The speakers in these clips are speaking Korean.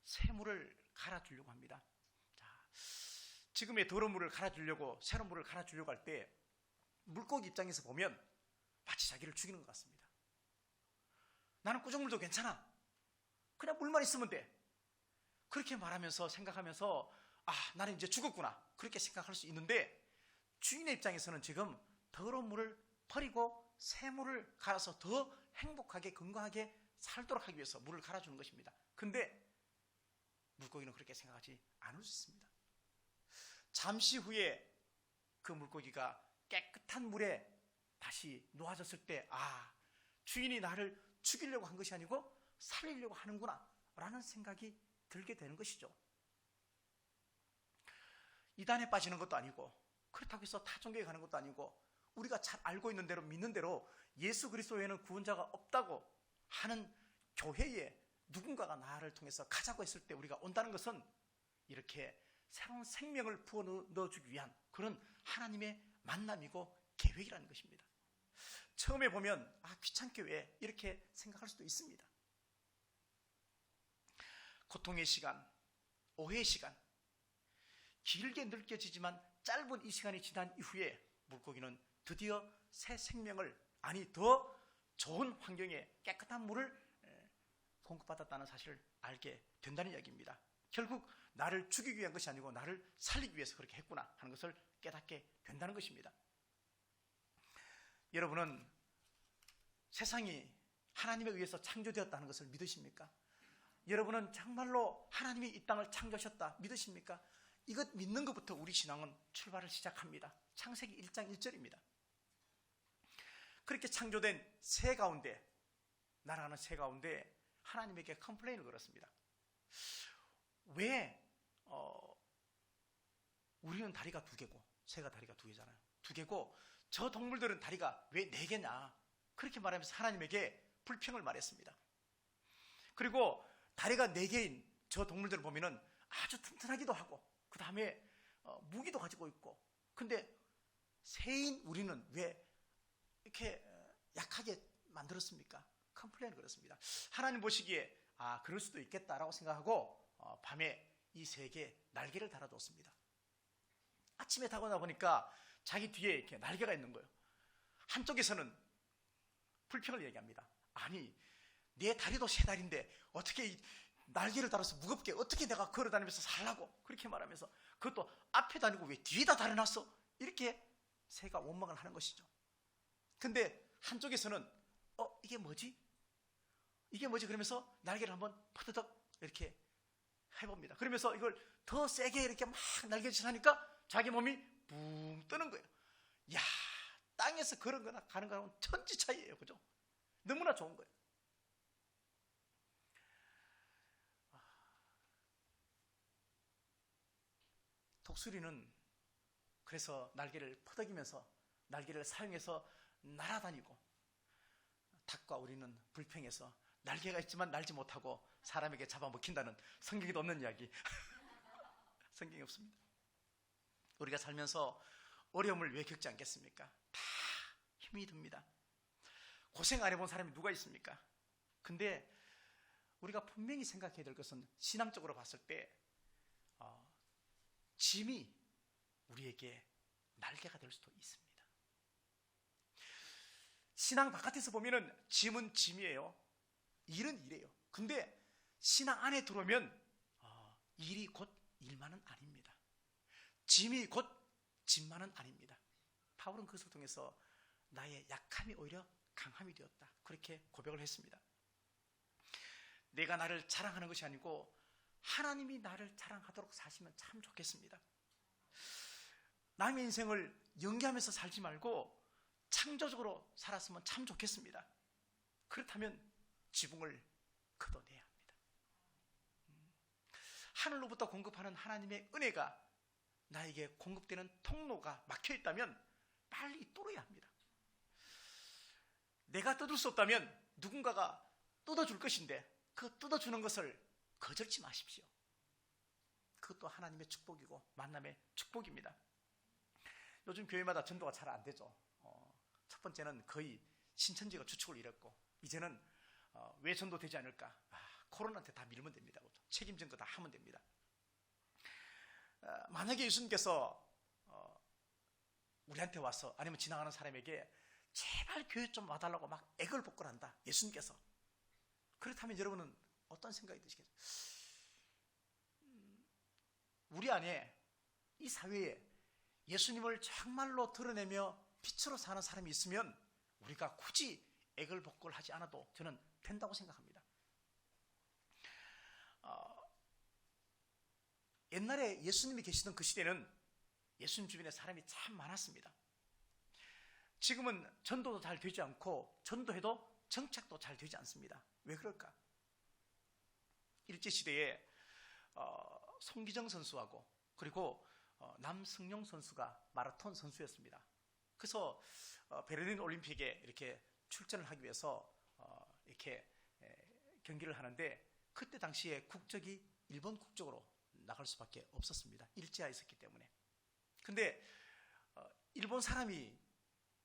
새 물을 갈아주려고 합니다. 자, 지금의 더러운 물을 갈아주려고, 새로운 물을 갈아주려고 할 때 물고기 입장에서 보면 마치 자기를 죽이는 것 같습니다. 나는 꾸정물도 괜찮아. 그냥 물만 있으면 돼. 그렇게 말하면서 생각하면서 나는 이제 죽었구나. 그렇게 생각할 수 있는데 주인의 입장에서는 지금 더러운 물을 버리고 새 물을 갈아서 더 행복하게 건강하게 살도록 하기 위해서 물을 갈아주는 것입니다. 근데 물고기는 그렇게 생각하지 않을 수 있습니다. 잠시 후에 그 물고기가 깨끗한 물에 다시 놓아졌을 때 주인이 나를 죽이려고 한 것이 아니고 살리려고 하는구나 라는 생각이 들게 되는 것이죠. 이단에 빠지는 것도 아니고 그렇다고 해서 타 종교에 가는 것도 아니고 우리가 잘 알고 있는 대로 믿는 대로 예수 그리스도 외에는 구원자가 없다고 하는 교회에 누군가가 나를 통해서 가자고 했을 때 우리가 온다는 것은 이렇게 새로운 생명을 부어 넣어주기 위한 그런 하나님의 만남이고 계획이라는 것입니다. 처음에 보면 귀찮게 왜 이렇게 생각할 수도 있습니다. 고통의 시간, 오해의 시간, 길게 느껴지지만 짧은 이 시간이 지난 이후에 물고기는 드디어 새 생명을, 더 좋은 환경에 깨끗한 물을 공급받았다는 사실을 알게 된다는 이야기입니다. 결국 나를 죽이기 위한 것이 아니고 나를 살리기 위해서 그렇게 했구나 하는 것을 깨닫게 된다는 것입니다. 여러분은 세상이 하나님에 의해서 창조되었다는 것을 믿으십니까? 여러분은 정말로 하나님이 이 땅을 창조하셨다 믿으십니까? 이것 믿는 것부터 우리 신앙은 출발을 시작합니다. 창세기 1장 1절입니다. 그렇게 창조된 새 가운데, 날아가는 새 가운데 하나님에게 컴플레인을 걸었습니다. 왜 우리는 다리가 2개고 새가 다리가 2개잖아요. 2개고 저 동물들은 다리가 왜 4개냐? 그렇게 말하면서 하나님에게 불평을 말했습니다. 그리고 다리가 4개인 저 동물들을 보면은 아주 튼튼하기도 하고 그 다음에 무기도 가지고 있고, 근데 새인 우리는 왜 이렇게 약하게 만들었습니까? 컴플레인을 걸었습니다. 하나님 보시기에 그럴 수도 있겠다라고 생각하고 밤에 이 새에게 날개를 달아줬습니다. 아침에 타고 나 보니까 자기 뒤에 이렇게 날개가 있는 거예요. 한쪽에서는 불평을 얘기합니다. 아니, 내 다리도 새 다리인데 어떻게 날개를 달아서 무겁게 어떻게 내가 걸어다니면서 살라고, 그렇게 말하면서 그것도 앞에 다니고 왜 뒤에다 달아놨어? 이렇게 새가 원망을 하는 것이죠. 근데 한쪽에서는 이게 뭐지? 이게 뭐지? 그러면서 날개를 한번 퍼드덕 이렇게 해봅니다. 그러면서 이걸 더 세게 이렇게 막 날개짓을 하니까 자기 몸이 붕 뜨는 거예요. 야, 땅에서 그런 거나 가는 거랑은 천지 차이예요. 그죠? 너무나 좋은 거예요. 독수리는 그래서 날개를 퍼덕이면서 날개를 사용해서 날아다니고, 닭과 우리는 불평해서 날개가 있지만 날지 못하고 사람에게 잡아먹힌다는 성경에도 없는 이야기. 성경에 없습니다. 우리가 살면서 어려움을 왜 겪지 않겠습니까? 다 힘이 듭니다. 고생 안 해본 사람이 누가 있습니까? 근데 우리가 분명히 생각해야 될 것은 신앙적으로 봤을 때 짐이 우리에게 날개가 될 수도 있습니다. 신앙 바깥에서 보면은 짐은 짐이에요. 일은 일이에요. 근데 신앙 안에 들어오면 일이 곧 일만은 아닙니다. 짐이 곧 짐만은 아닙니다. 바울은 그것을 통해서 나의 약함이 오히려 강함이 되었다, 그렇게 고백을 했습니다. 내가 나를 자랑하는 것이 아니고 하나님이 나를 자랑하도록 사시면 참 좋겠습니다. 남의 인생을 연기하면서 살지 말고 창조적으로 살았으면 참 좋겠습니다. 그렇다면 지붕을 걷어내야 합니다. 하늘로부터 공급하는 하나님의 은혜가 나에게 공급되는 통로가 막혀있다면 빨리 뚫어야 합니다. 내가 뜯을 수 없다면 누군가가 뜯어줄 것인데 그 뜯어주는 것을 거절치 마십시오. 그것도 하나님의 축복이고 만남의 축복입니다. 요즘 교회마다 전도가 잘 안 되죠. 첫 번째는 거의 신천지가 주축을 이뤘고, 이제는 왜 전도되지 않을까? 코로나한테 다 밀면 됩니다. 책임진 거 다 하면 됩니다. 만약에 예수님께서 우리한테 와서 아니면 지나가는 사람에게 제발 교회 좀 와달라고 막 애걸복걸한다, 예수님께서. 그렇다면 여러분은 어떤 생각이 드시겠어요? 우리 안에, 이 사회에 예수님을 정말로 드러내며 빛으로 사는 사람이 있으면 우리가 굳이 애걸복걸하지 않아도 저는 된다고 생각합니다. 옛날에 예수님이 계시던 그 시대는 예수님 주변에 사람이 참 많았습니다. 지금은 전도도 잘 되지 않고 전도해도 정착도 잘 되지 않습니다. 왜 그럴까? 일제시대에 송기정 선수하고 그리고 남승용 선수가 마라톤 선수였습니다. 그래서 베를린 올림픽에 이렇게 출전을 하기 위해서 이렇게 경기를 하는데, 그때 당시에 국적이 일본 국적으로 나갈 수밖에 없었습니다. 일제하에 있었기 때문에. 근데 일본 사람이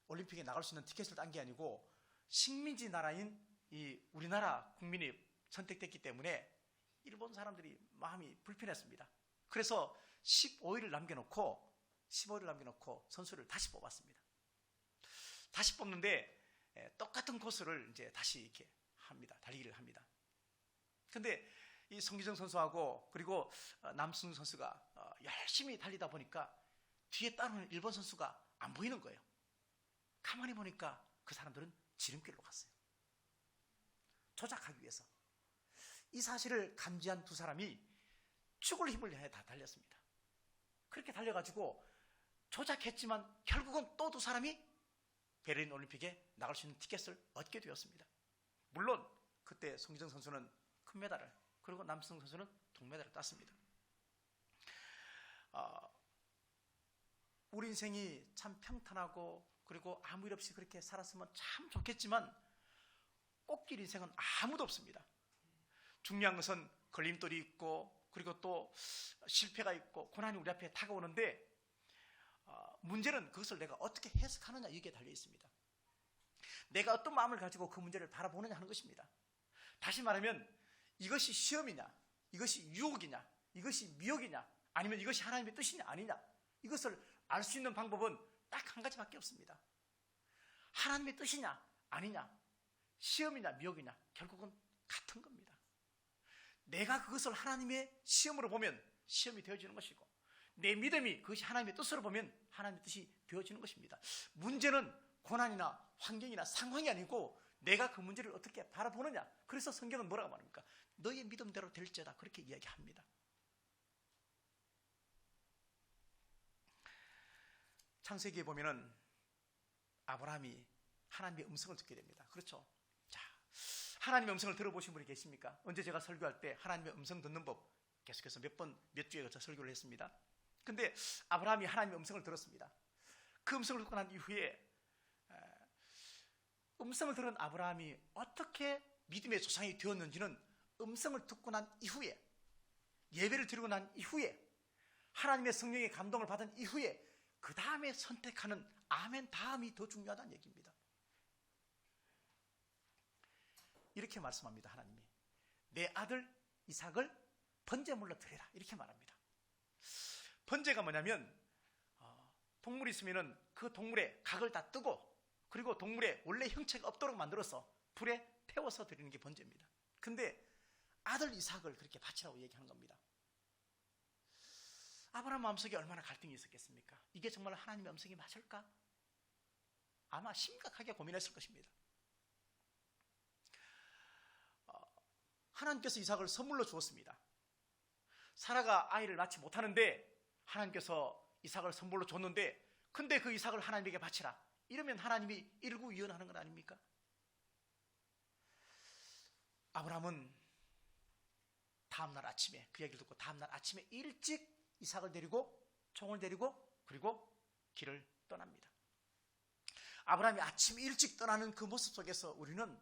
올림픽에 나갈 수 있는 티켓을 딴 게 아니고 식민지 나라인 이 우리나라 국민이 선택됐기 때문에 일본 사람들이 마음이 불편했습니다. 그래서 15일을 남겨놓고 선수를 다시 뽑았습니다. 다시 뽑는데 똑같은 코스를 이제 다시 이렇게 합니다. 달리기를 합니다. 근데 이 송기정 선수하고 그리고 남승 선수가 열심히 달리다 보니까 뒤에 따르는 일본 선수가 안 보이는 거예요. 가만히 보니까 그 사람들은 지름길로 갔어요. 조작하기 위해서. 이 사실을 감지한 두 사람이 죽을 힘을 다해 다 달렸습니다. 그렇게 달려가지고 조작했지만 결국은 또 두 사람이 베를린 올림픽에 나갈 수 있는 티켓을 얻게 되었습니다. 물론 그때 송기정 선수는 금메달을, 그리고 남승 선수는 동메달을 땄습니다. 우리 인생이 참 평탄하고 그리고 아무 일 없이 그렇게 살았으면 참 좋겠지만 꽃길 인생은 아무도 없습니다. 중요한 것은 걸림돌이 있고 그리고 또 실패가 있고 고난이 우리 앞에 다가오는데 문제는 그것을 내가 어떻게 해석하느냐, 이게 달려 있습니다. 내가 어떤 마음을 가지고 그 문제를 바라보느냐 하는 것입니다. 다시 말하면 이것이 시험이냐, 이것이 유혹이냐, 이것이 미혹이냐, 아니면 이것이 하나님의 뜻이냐 아니냐, 이것을 알 수 있는 방법은 딱 한 가지밖에 없습니다. 하나님의 뜻이냐 아니냐, 시험이냐 미혹이냐, 결국은 같은 겁니다. 내가 그것을 하나님의 시험으로 보면 시험이 되어지는 것이고, 내 믿음이 그것이 하나님의 뜻으로 보면 하나님의 뜻이 되어지는 것입니다. 문제는 고난이나 환경이나 상황이 아니고 내가 그 문제를 어떻게 바라보느냐. 그래서 성경은 뭐라고 말합니까? 너의 믿음대로 될지어다, 그렇게 이야기합니다. 창세기에 보면은 아브라함이 하나님의 음성을 듣게 됩니다. 그렇죠? 자, 하나님의 음성을 들어보신 분이 계십니까? 언제 제가 설교할 때 하나님의 음성 듣는 법 계속해서 몇 주에 걸쳐 설교를 했습니다. 근데 아브라함이 하나님의 음성을 들었습니다. 그 음성을 듣고 난 이후에 음성을 들은 아브라함이 어떻게 믿음의 조상이 되었는지는 음성을 듣고 난 이후에, 예배를 드리고 난 이후에, 하나님의 성령의 감동을 받은 이후에 그 다음에 선택하는 아멘 다음이 더 중요하다는 얘기입니다. 이렇게 말씀합니다. 하나님이 내 아들 이삭을 번제물로 드리라, 이렇게 말합니다. 번제가 뭐냐면 동물이 있으면 그 동물의 각을 다 뜨고 그리고 동물의 원래 형체가 없도록 만들어서 불에 태워서 드리는 게 번제입니다. 근데 아들 이삭을 그렇게 바치라고 얘기하는 겁니다. 아브라함 마음속에 얼마나 갈등이 있었겠습니까? 이게 정말 하나님의 음성이 맞을까? 아마 심각하게 고민했을 것입니다. 하나님께서 이삭을 선물로 주었습니다. 사라가 아이를 낳지 못하는데 하나님께서 이삭을 선물로 줬는데, 근데 그 이삭을 하나님에게 바치라, 이러면 하나님이 일구이연하는 건 아닙니까? 아브라함은 다음날 아침에, 그 얘기를 듣고 다음날 아침에 일찍 이삭을 데리고, 총을 데리고, 그리고 길을 떠납니다. 아브라함이 아침 일찍 떠나는 그 모습 속에서 우리는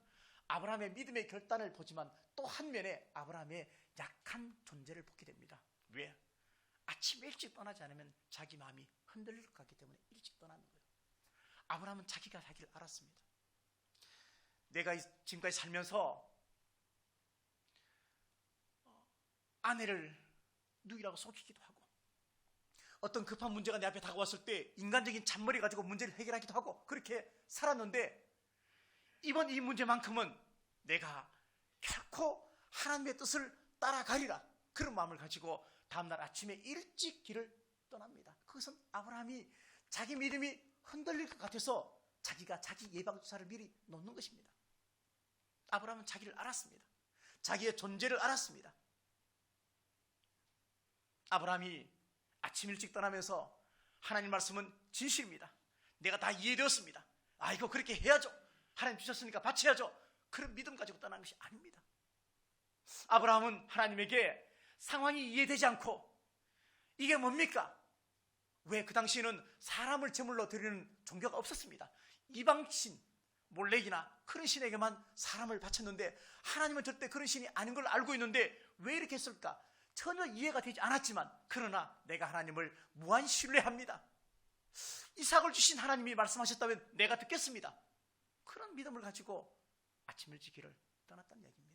아브라함의 믿음의 결단을 보지만 또 한면에 아브라함의 약한 존재를 보게 됩니다. 왜? 아침 일찍 떠나지 않으면 자기 마음이 흔들릴 것 같기 때문에 일찍 떠나는 거예요. 아브라함은 자기가 자기를 알았습니다. 내가 지금까지 살면서 아내를 누이라고 속이기도 하고, 어떤 급한 문제가 내 앞에 다가왔을 때 인간적인 잔머리 가지고 문제를 해결하기도 하고 그렇게 살았는데, 이번 이 문제만큼은 내가 결코 하나님의 뜻을 따라가리라, 그런 마음을 가지고 다음날 아침에 일찍 길을 떠납니다. 그것은 아브라함이 자기 믿음이 흔들릴 것 같아서 자기가 자기 예방주사를 미리 놓는 것입니다. 아브라함은 자기를 알았습니다. 자기의 존재를 알았습니다. 아브라함이 아침 일찍 떠나면서 하나님 말씀은 진실입니다, 내가 다 이해되었습니다, 이거 그렇게 해야죠, 하나님 주셨으니까 바쳐야죠, 그런 믿음 가지고 떠난 것이 아닙니다. 아브라함은 하나님에게 상황이 이해되지 않고, 이게 뭡니까? 왜 그 당시에는 사람을 제물로 드리는 종교가 없었습니다. 이방신, 몰렉이나 그런 신에게만 사람을 바쳤는데, 하나님은 절대 그런 신이 아닌 걸 알고 있는데 왜 이렇게 했을까? 전혀 이해가 되지 않았지만, 그러나 내가 하나님을 무한 신뢰합니다, 이삭을 주신 하나님이 말씀하셨다면 내가 듣겠습니다, 그런 믿음을 가지고 아침 일찍 길을 떠났다는 얘기입니다.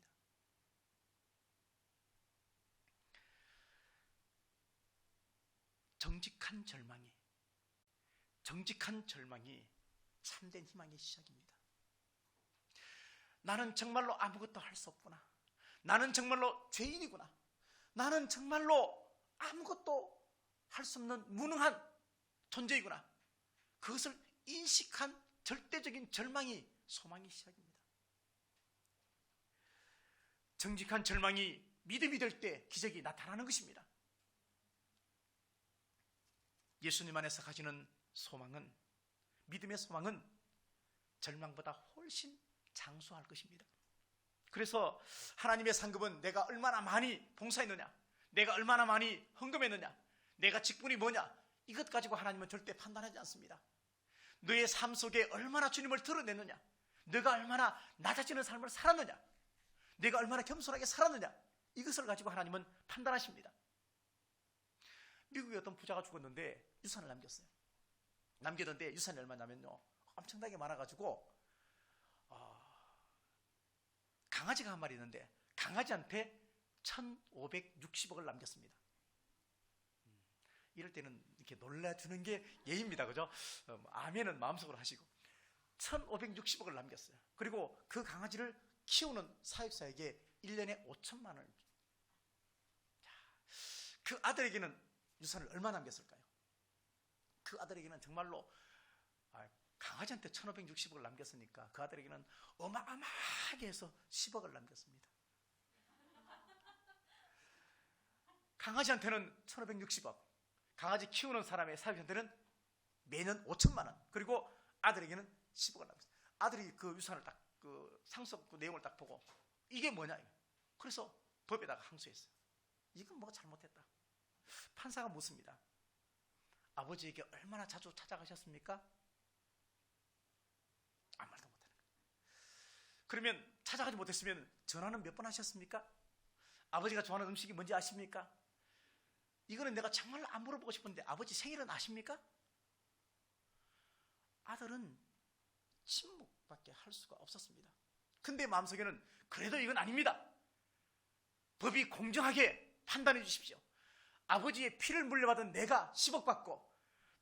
정직한 절망이 참된 희망의 시작입니다. 나는 정말로 아무것도 할 수 없구나, 나는 정말로 죄인이구나, 나는 정말로 아무것도 할 수 없는 무능한 존재이구나, 그것을 인식한 절대적인 절망이 소망의 시작입니다. 정직한 절망이 믿음이 될 때 기적이 나타나는 것입니다. 예수님 안에서 가지는 소망은, 믿음의 소망은 절망보다 훨씬 장수할 것입니다. 그래서 하나님의 상급은 내가 얼마나 많이 봉사했느냐, 내가 얼마나 많이 헌금했느냐, 내가 직분이 뭐냐, 이것 가지고 하나님은 절대 판단하지 않습니다. 너의 삶 속에 얼마나 주님을 드러냈느냐, 너가 얼마나 낮아지는 삶을 살았느냐, 내가 얼마나 겸손하게 살았느냐, 이것을 가지고 하나님은 판단하십니다. 미국의 어떤 부자가 죽었는데 유산을 남겼어요. 남겼는데 유산이 얼마냐면요, 엄청나게 많아가지고 강아지가 한 마리 있는데 강아지한테 1,560억을 남겼습니다. 이럴 때는 이렇게 놀라주는 게 예입니다, 그죠? 아멘은 마음속으로 하시고 1,560억을 남겼어요. 그리고 그 강아지를 키우는 사육사에게 1년에 5천만 원을. 그 아들에게는 유산을 얼마 남겼을까요? 그 아들에게는 정말로 강아지한테 1,560억을 남겼으니까 그 아들에게는 어마어마하게 해서 10억을 남겼습니다. 강아지한테는 1,560억, 강아지 키우는 사람의 사육한테는 매년 5천만 원, 그리고 아들에게는 10억을 남겼어요. 아들이 그 유산을 딱, 그 상속 그 내용을 딱 보고 이게 뭐냐, 그래서 법에다가 항소했어요. 이건 뭐가 잘못했다. 판사가 묻습니다. 아버지에게 얼마나 자주 찾아가셨습니까? 아무 말도 못하는 거예요. 그러면 찾아가지 못했으면 전화는 몇 번 하셨습니까? 아버지가 좋아하는 음식이 뭔지 아십니까? 이거는 내가 정말로 안 물어보고 싶은데 아버지 생일은 아십니까? 아들은 침묵밖에 할 수가 없었습니다. 근데 마음속에는 그래도 이건 아닙니다. 법이 공정하게 판단해 주십시오. 아버지의 피를 물려받은 내가 10억 받고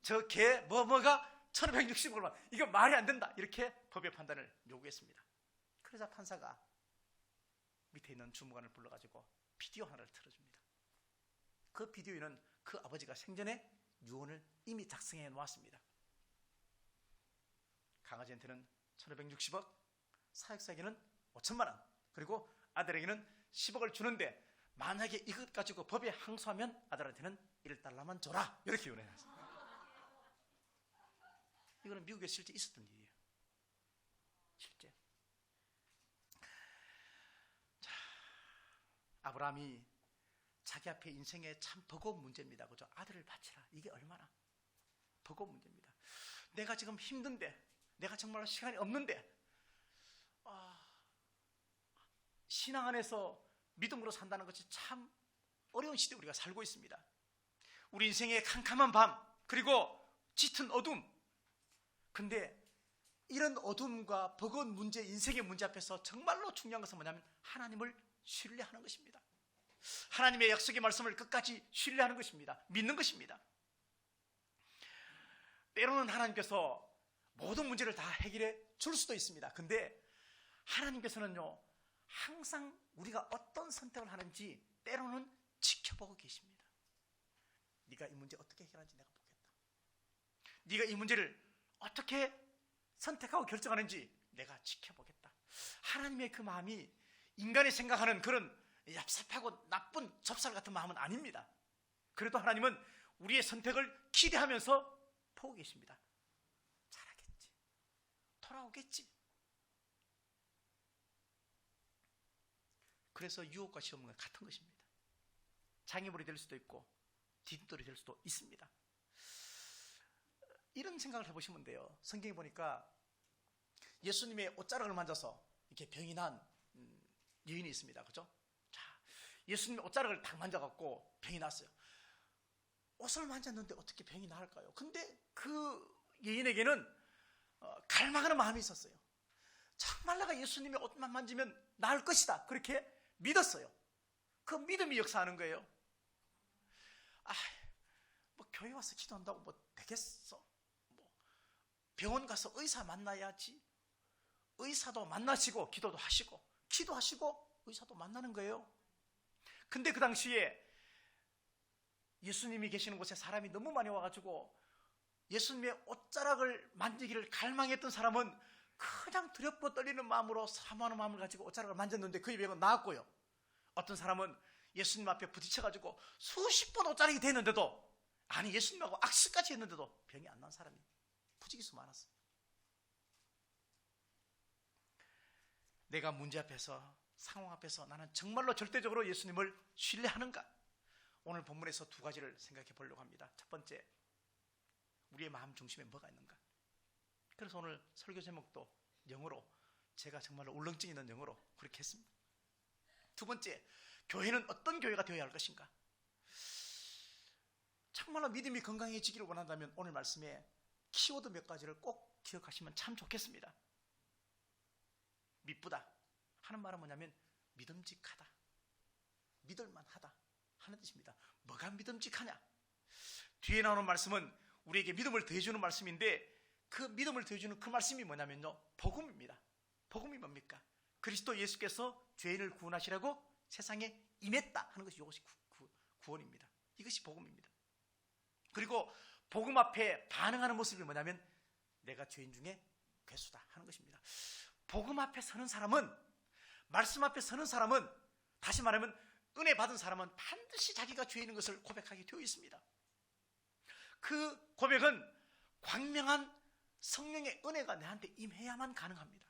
저 개 뭐가 1,560억을 받, 이거 말이 안 된다, 이렇게 법의 판단을 요구했습니다. 그러자 판사가 밑에 있는 주무관을 불러가지고 비디오 하나를 틀어줍니다. 그 비디오에는 그 아버지가 생전에 유언을 이미 작성해 놓았습니다. 강아지한테는 1,560억, 사육사에게는 5천만 원, 그리고 아들에게는 10억을 주는데 만약에 이것 가지고 법에 항소하면 아들한테는 1달러만 줘라, 이렇게 유언해놨습니다. 이거는 미국에 실제 있었던 일이에요. 실제. 자, 아브라함이 자기 앞에 인생의 참 버거운 문제입니다, 그죠? 아들을 바치라, 이게 얼마나 버거운 문제입니다. 내가 지금 힘든데, 내가 정말로 시간이 없는데, 신앙 안에서 믿음으로 산다는 것이 참 어려운 시대에 우리가 살고 있습니다. 우리 인생의 캄캄한 밤, 그리고 짙은 어둠. 근데 이런 어둠과 버거운 문제, 인생의 문제 앞에서 정말로 중요한 것은 뭐냐면 하나님을 신뢰하는 것입니다. 하나님의 약속의 말씀을 끝까지 신뢰하는 것입니다. 믿는 것입니다. 때로는 하나님께서 모든 문제를 다 해결해 줄 수도 있습니다. 근데 하나님께서는요, 항상 우리가 어떤 선택을 하는지 때로는 지켜보고 계십니다. 네가 이 문제 어떻게 해결하는지 내가 보겠다. 네가 이 문제를 어떻게 선택하고 결정하는지 내가 지켜보겠다. 하나님의 그 마음이 인간이 생각하는 그런 얍삽하고 나쁜 접살 같은 마음은 아닙니다. 그래도 하나님은 우리의 선택을 기대하면서 보고 계십니다. 잘하겠지. 돌아오겠지. 그래서 유혹과 시험은 같은 것입니다. 장애물이 될 수도 있고 디딤돌이 될 수도 있습니다. 이런 생각을 해보시면 돼요. 성경에 보니까 예수님의 옷자락을 만져서 이렇게 병이 난 여인이 있습니다. 그죠? 자, 예수님의 옷자락을 딱 만져갖고 병이 났어요. 옷을 만졌는데 어떻게 병이 나을까요? 근데 그 여인에게는 갈망하는 마음이 있었어요. 정말 내가 예수님의 옷만 만지면 나을 것이다. 그렇게 믿었어요. 그 믿음이 역사하는 거예요. 뭐 교회 와서 기도한다고 뭐 되겠어? 뭐 병원 가서 의사 만나야지. 의사도 만나시고 기도도 하시고 기도하시고 의사도 만나는 거예요. 근데 그 당시에 예수님이 계시는 곳에 사람이 너무 많이 와가지고 예수님의 옷자락을 만지기를 갈망했던 사람은 그냥 두렵고 떨리는 마음으로 사모하는 마음을 가지고 옷자락을 만졌는데 그의 병은 나았고요. 어떤 사람은 예수님 앞에 부딪혀가지고 수십 번 옷자락이 됐는데도, 아니 예수님하고 악수까지 했는데도 병이 안 난 사람이 부지기수 많았어요. 내가 문제 앞에서, 상황 앞에서 나는 정말로 절대적으로 예수님을 신뢰하는가? 오늘 본문에서 두 가지를 생각해 보려고 합니다. 첫 번째, 우리의 마음 중심에 뭐가 있는가? 그래서 오늘 설교 제목도 영어로, 제가 정말로 울렁증 있는 영어로 그렇게 했습니다. 두 번째, 교회는 어떤 교회가 되어야 할 것인가? 정말로 믿음이 건강해지기를 원한다면 오늘 말씀에 키워드 몇 가지를 꼭 기억하시면 참 좋겠습니다. 믿부다 하는 말은 뭐냐면 믿음직하다, 믿을만하다 하는 뜻입니다. 뭐가 믿음직하냐? 뒤에 나오는 말씀은 우리에게 믿음을 더해주는 말씀인데, 그 믿음을 더해주는 그 말씀이 뭐냐면요, 복음입니다. 복음이 뭡니까? 그리스도 예수께서 죄인을 구원하시라고 세상에 임했다 하는 것이, 이것이 구원입니다. 이것이 복음입니다. 그리고 복음 앞에 반응하는 모습이 뭐냐면 내가 죄인 중에 괴수다 하는 것입니다. 복음 앞에 서는 사람은, 말씀 앞에 서는 사람은, 다시 말하면 은혜 받은 사람은 반드시 자기가 죄인인 것을 고백하게 되어 있습니다. 그 고백은 광명한 성령의 은혜가 내한테 임해야만 가능합니다.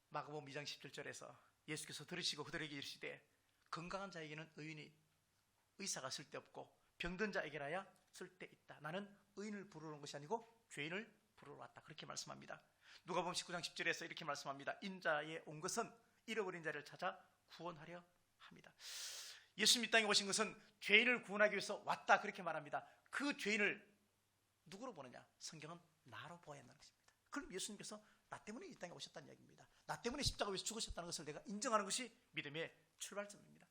마가복음 2장 17절에서 예수께서 들으시고 그들에게 이르시되 건강한 자에게는 의사가 쓸데없고 병든 자에게라야 쓸데있다. 나는 의인을 부르는 것이 아니고 죄인을 부르러 왔다. 그렇게 말씀합니다. 누가복음 19장 10절에서 이렇게 말씀합니다. 인자에 온 것은 잃어버린 자를 찾아 구원하려 합니다. 예수님 이 땅에 오신 것은 죄인을 구원하기 위해서 왔다, 그렇게 말합니다. 그 죄인을 누구로 보느냐? 성경은 나로 보아야 한다는 것입니다. 그럼 예수님께서 나 때문에 이 땅에 오셨다는 이야기입니다. 나 때문에 십자가 위에서 죽으셨다는 것을 내가 인정하는 것이 믿음의 출발점입니다.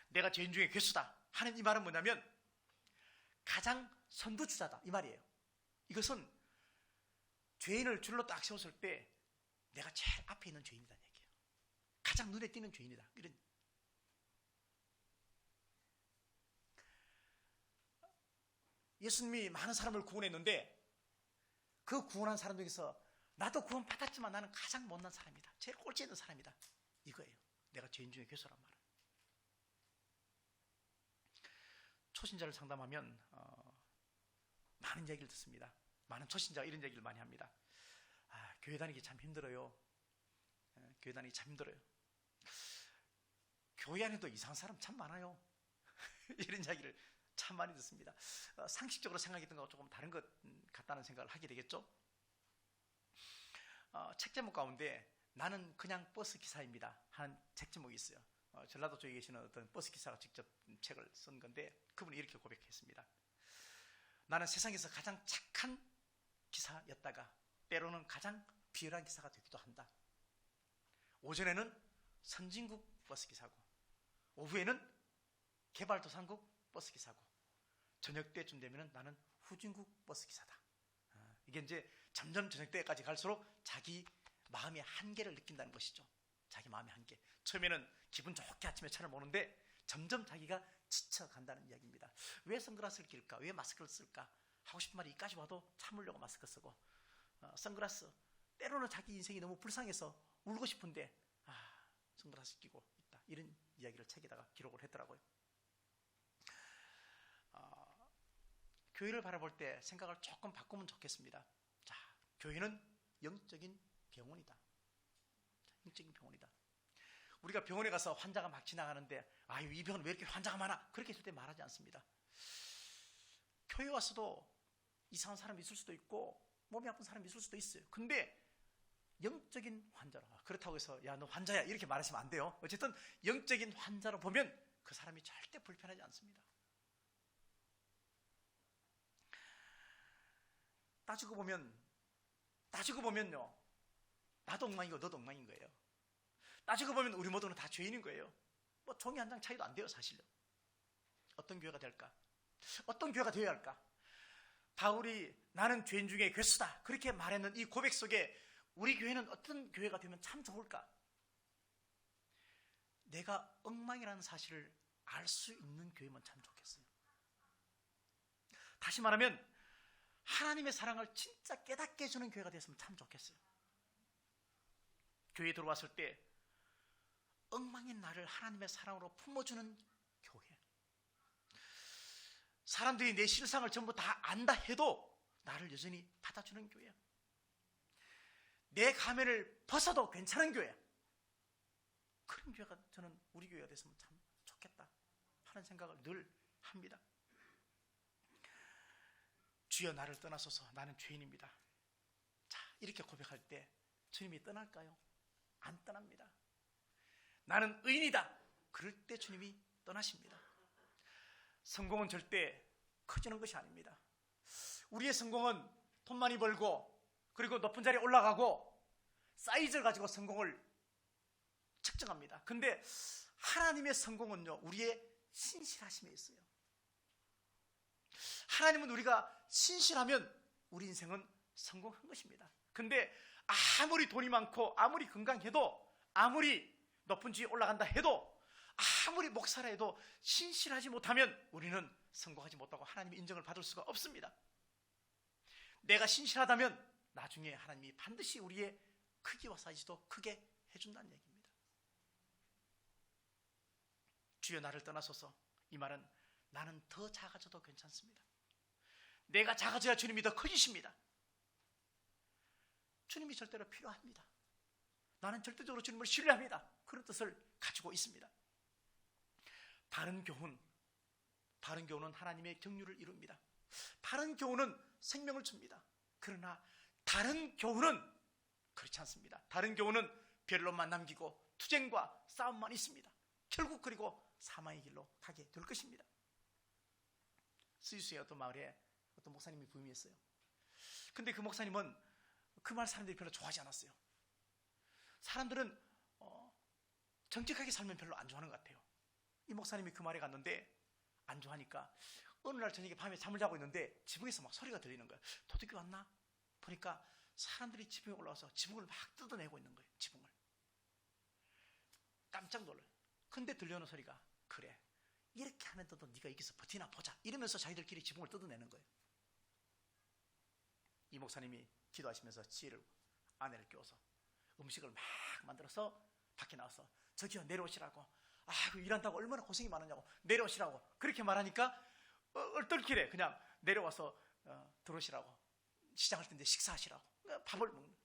내가 죄인 중에 괴수다 하는 이 말은 뭐냐면 가장 선두주자다 이 말이에요. 이것은 죄인을 줄로 딱 세웠을 때 내가 제일 앞에 있는 죄인이라는 얘기예요. 가장 눈에 띄는 죄인이다. 이런. 예수님이 많은 사람을 구원했는데 그 구원한 사람 중에서 나도 구원 받았지만 나는 가장 못난 사람이다, 제일 꼴찌 있는 사람이다, 이거예요. 내가 죄인 중에 괴수란 말은. 초신자를 상담하면 많은 얘기를 듣습니다. 많은 초신자가 이런 얘기를 많이 합니다. 교회 다니기 참 힘들어요. 교회 다니기 참 힘들어요. 교회 안에도 이상한 사람 참 많아요. 이런 이야기를 참 많이 듣습니다. 상식적으로 생각했던 것과 조금 다른 것 같다는 생각을 하게 되겠죠. 책 제목 가운데 나는 그냥 버스 기사입니다 하는 책 제목이 있어요. 전라도 쪽에 계시는 어떤 버스 기사가 직접 책을 쓴 건데 그분이 이렇게 고백했습니다. 나는 세상에서 가장 착한 기사였다가 때로는 가장 비열한 기사가 되기도 한다. 오전에는 선진국 버스 기사고, 오후에는 개발도상국 버스 기사고, 저녁 때쯤 되면 나는 후진국 버스 기사다. 이게 이제 점점 저녁 때까지 갈수록 자기 마음의 한계를 느낀다는 것이죠. 자기 마음의 한계. 처음에는 기분 좋게 아침에 차를 모는데 점점 자기가 지쳐간다는 이야기입니다. 왜 선글라스를 낄까? 왜 마스크를 쓸까? 하고 싶은 말이 이까지 와도 참으려고 마스크 쓰고, 선글라스, 때로는 자기 인생이 너무 불쌍해서 울고 싶은데 선글라스 끼고 있다. 이런 이야기를 책에다가 기록을 했더라고요. 교회를 바라볼 때 생각을 조금 바꾸면 좋겠습니다. 자, 교회는 영적인 병원이다. 영적인 병원이다. 우리가 병원에 가서 환자가 막 지나가는데 아유, 이 병원 왜 이렇게 환자가 많아? 그렇게 절대 말하지 않습니다. 교회 와서도 이상한 사람이 있을 수도 있고 몸이 아픈 사람이 있을 수도 있어요. 근데 영적인 환자라, 그렇다고 해서 야, 너 환자야 이렇게 말하시면 안 돼요. 어쨌든 영적인 환자로 보면 그 사람이 절대 불편하지 않습니다. 따지고 보면요, 나도 엉망이고 너도 엉망인 거예요. 따지고 보면 우리 모두는 다 죄인인 거예요. 뭐 종이 한 장 차이도 안 돼요, 사실은. 어떤 교회가 될까? 어떤 교회가 되어야 할까? 바울이 나는 죄인 중에 괴수다 그렇게 말했는 이 고백 속에 우리 교회는 어떤 교회가 되면 참 좋을까? 내가 엉망이라는 사실을 알 수 있는 교회면 참 좋겠어요. 다시 말하면 하나님의 사랑을 진짜 깨닫게 해주는 교회가 됐으면 참 좋겠어요. 교회에 들어왔을 때 엉망인 나를 하나님의 사랑으로 품어주는 교회. 사람들이 내 실상을 전부 다 안다 해도 나를 여전히 받아주는 교회. 내 가면을 벗어도 괜찮은 교회. 그런 교회가 저는 우리 교회가 됐으면 참 좋겠다 하는 생각을 늘 합니다. 주여 나를 떠나소서 나는 죄인입니다. 자, 이렇게 고백할 때 주님이 떠날까요? 안 떠납니다. 나는 의인이다. 그럴 때 주님이 떠나십니다. 성공은 절대 커지는 것이 아닙니다. 우리의 성공은 돈 많이 벌고 그리고 높은 자리에 올라가고 사이즈를 가지고 성공을 측정합니다. 근데 하나님의 성공은요, 우리의 신실하심에 있어요. 하나님은 우리가 신실하면 우리 인생은 성공한 것입니다. 근데 아무리 돈이 많고 아무리 건강해도 아무리 높은 지위에 올라간다 해도 아무리 목사라 해도 신실하지 못하면 우리는 성공하지 못하고 하나님의 인정을 받을 수가 없습니다. 내가 신실하다면 나중에 하나님이 반드시 우리의 크기와 사이즈도 크게 해준다는 얘기입니다. 주여 나를 떠나소서. 이 말은 나는 더 작아져도 괜찮습니다. 내가 작아져야 주님이 더 커지십니다. 주님이 절대로 필요합니다. 나는 절대적으로 주님을 신뢰합니다. 그런 뜻을 가지고 있습니다. 바른 교훈은 하나님의 경륜을 이룹니다. 바른 교훈은 생명을 줍니다. 그러나 다른 교훈은 그렇지 않습니다. 다른 교훈은 변론만 남기고 투쟁과 싸움만 있습니다. 결국 그리고 사망의 길로 가게 될 것입니다. 스위스의 어떤 마을에 어떤 목사님이 부임했어요. 근데 그 목사님은 그 말 사람들이 별로 좋아하지 않았어요. 사람들은 정직하게 살면 별로 안 좋아하는 것 같아요. 이 목사님이 그 말에 갔는데 안 좋아하니까 어느 날 저녁에 밤에 잠을 자고 있는데 지붕에서 막 소리가 들리는 거예요. 도둑이 왔나? 보니까 사람들이 지붕에 올라와서 지붕을 막 뜯어내고 있는 거예요. 지붕을. 깜짝 놀라요. 근데 들려오는 소리가 그래, 이렇게 하는데도 네가 여기서 버티나 보자 이러면서 자기들끼리 지붕을 뜯어내는 거예요. 이 목사님이 기도하시면서 지혜를 아내를 깨워서 음식을 막 만들어서 밖에 나와서 저기요 내려오시라고, 일한다고 얼마나 고생이 많으냐고 내려오시라고 그렇게 말하니까 얼떨결에 그냥 내려와서 들어오시라고, 시장할 텐데 식사하시라고 밥을 먹는.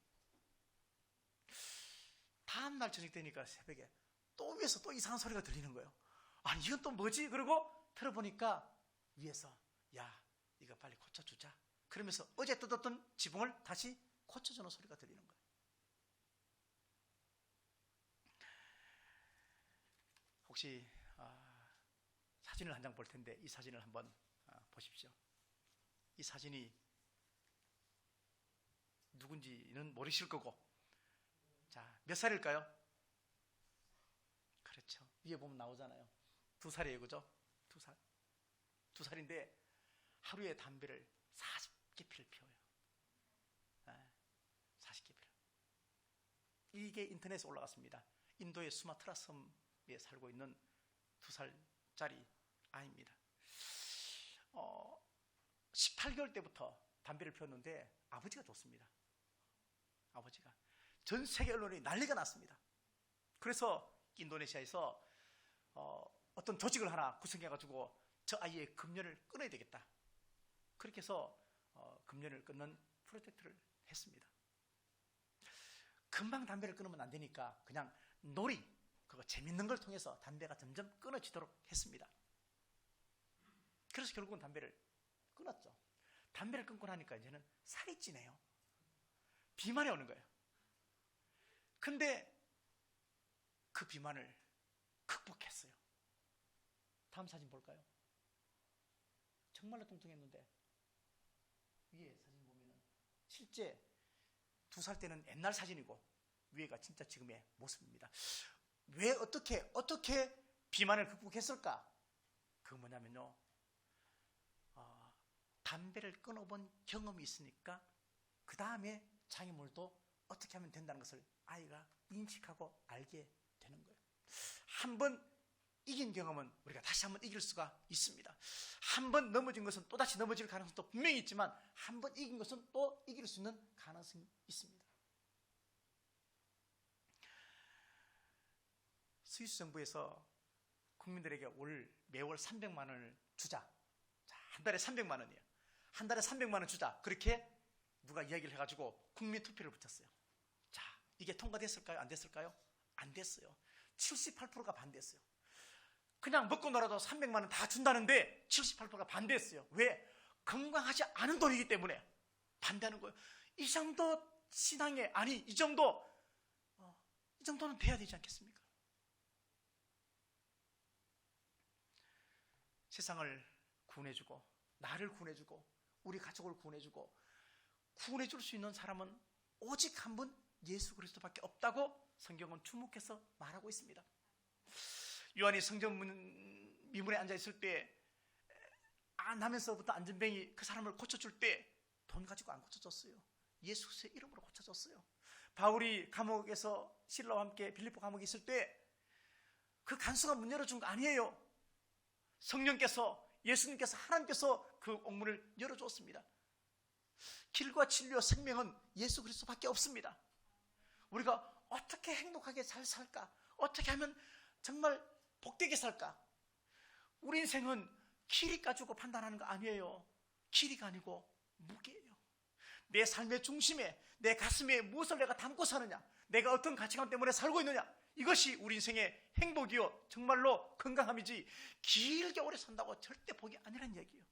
다음날 저녁 되니까 새벽에 또 위에서 또 이상한 소리가 들리는 거예요. 아니 이건 또 뭐지? 그러고 들어보니까 위에서 야 이거 빨리 고쳐주자 그러면서 어제 뜯었던 지붕을 다시 고쳐주는 소리가 들리는 거예요. 혹시 사진을 한 장 볼 텐데 이 사진을 한번 보십시오. 이 사진이 누군지는 모르실 거고. 자, 몇 살일까요? 그렇죠. 위에 보면 나오잖아요. 2살이에요, 그죠? 2살. 2살인데 하루에 담배를 40개 피를 피워요. 40개 피를. 이게 인터넷에 올라갔습니다. 인도의 수마트라 섬에 살고 있는 2살짜리 아이입니다. 18개월 때부터 담배를 피웠는데 아버지가 줬습니다. 아버지가. 전 세계 언론이 난리가 났습니다. 그래서 인도네시아에서 어떤 조직을 하나 구성해가지고 저 아이의 금연을 끊어야 되겠다. 그렇게 해서 금연을 끊는 프로젝트를 했습니다. 금방 담배를 끊으면 안 되니까 그냥 놀이, 그거 재밌는 걸 통해서 담배가 점점 끊어지도록 했습니다. 그래서 결국은 담배를 끊었죠. 담배를 끊고 나니까 이제는 살이 찌네요. 비만이 오는 거예요. 근데 그 비만을 극복했어요. 다음 사진 볼까요? 정말로 뚱뚱했는데 위에 사진 보면은 실제 2살 때는 옛날 사진이고 위에가 진짜 지금의 모습입니다. 왜 어떻게 비만을 극복했을까? 그 뭐냐면요, 담배를 끊어본 경험이 있으니까 그 다음에 장애물도 어떻게 하면 된다는 것을 아이가 인식하고 알게 되는 거예요. 한번 이긴 경험은 우리가 다시 한번 이길 수가 있습니다. 한번 넘어진 것은 또다시 넘어질 가능성도 분명히 있지만 한번 이긴 것은 또 이길 수 있는 가능성이 있습니다. 스위스 정부에서 국민들에게 매월 300만 원을 주자. 자, 한 달에 300만 원이에요. 한 달에 300만 원 주자. 그렇게 누가 이야기를 해가지고 국민 투표를 붙였어요. 자, 이게 통과됐을까요? 안 됐을까요? 안 됐어요. 78%가 반대했어요. 그냥 먹고 놀아도 300만 원 다 준다는데 78%가 반대했어요. 왜? 건강하지 않은 돈이기 때문에 반대하는 거예요. 이 정도 신앙에, 아니 이 정도는 돼야 되지 않겠습니까? 세상을 구원해주고 나를 구원해주고 우리 가족을 구원해주고 구원해줄 수 있는 사람은 오직 한 분 예수 그리스도밖에 없다고 성경은 주목해서 말하고 있습니다. 요한이 성전 미문에 앉아있을 때 나면서부터 안전뱅이 그 사람을 고쳐줄 때 돈 가지고 안 고쳐줬어요. 예수의 이름으로 고쳐줬어요. 바울이 감옥에서 실라와 함께 빌립보 감옥에 있을 때 그 간수가 문 열어준 거 아니에요. 성령께서, 예수님께서, 하나님께서 그 옥문을 열어주었습니다. 길과 진리와 생명은 예수 그리스도밖에 없습니다. 우리가 어떻게 행복하게 잘 살까? 어떻게 하면 정말 복되게 살까? 우리 인생은 길이 가지고 판단하는 거 아니에요. 길이가 아니고 무게예요. 내 삶의 중심에, 내 가슴에 무엇을 내가 담고 사느냐, 내가 어떤 가치관 때문에 살고 있느냐, 이것이 우리 인생의 행복이요 정말로 건강함이지 길게 오래 산다고 절대 복이 아니란 얘기예요.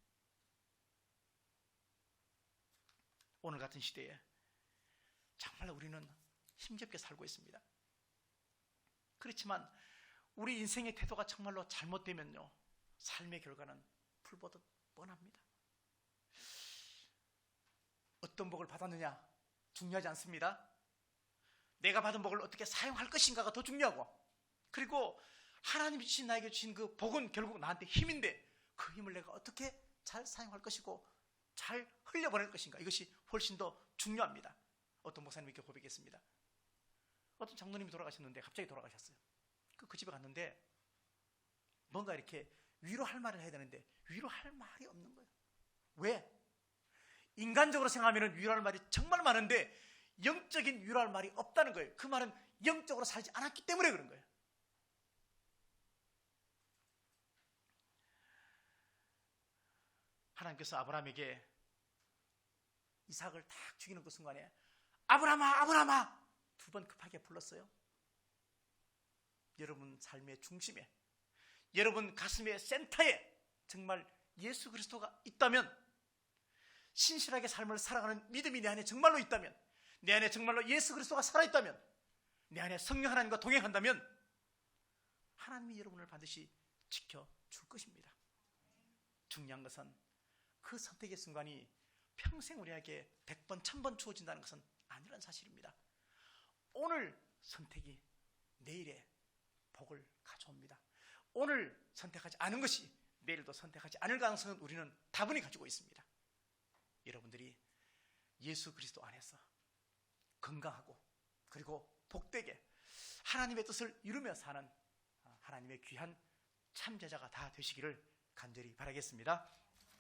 오늘 같은 시대에 정말 우리는 힘겹게 살고 있습니다. 그렇지만 우리 인생의 태도가 정말로 잘못되면요, 삶의 결과는 불보듯 뻔합니다. 어떤 복을 받았느냐 중요하지 않습니다. 내가 받은 복을 어떻게 사용할 것인가가 더 중요하고, 그리고 하나님이 주신 나에게 주신 그 복은 결국 나한테 힘인데 그 힘을 내가 어떻게 잘 사용할 것이고 잘 흘려보낼 것인가, 이것이 훨씬 더 중요합니다. 어떤 목사님이 이렇게 고백했습니다. 어떤 장로님이 돌아가셨는데 갑자기 돌아가셨어요. 그 집에 갔는데 뭔가 이렇게 위로할 말을 해야 되는데 위로할 말이 없는 거예요. 왜? 인간적으로 생각하면 위로할 말이 정말 많은데 영적인 위로할 말이 없다는 거예요. 그 말은 영적으로 살지 않았기 때문에 그런 거예요. 하나님께서 아브라함에게 이삭을 딱 죽이는 그 순간에 아브라함아 아브라함아 2번 급하게 불렀어요. 여러분 삶의 중심에, 여러분 가슴의 센터에 정말 예수 그리스도가 있다면, 신실하게 삶을 살아가는 믿음이 내 안에 정말로 있다면, 내 안에 정말로 예수 그리스도가 살아있다면, 내 안에 성령 하나님과 동행한다면 하나님이 여러분을 반드시 지켜줄 것입니다. 중요한 것은 그 선택의 순간이 평생 우리에게 100번 1000번 주어진다는 것은 아니라는 사실입니다. 오늘 선택이 내일의 복을 가져옵니다. 오늘 선택하지 않은 것이 내일도 선택하지 않을 가능성은 우리는 다분히 가지고 있습니다. 여러분들이 예수 그리스도 안에서 건강하고 그리고 복되게 하나님의 뜻을 이루며 사는 하나님의 귀한 참제자가 다 되시기를 간절히 바라겠습니다.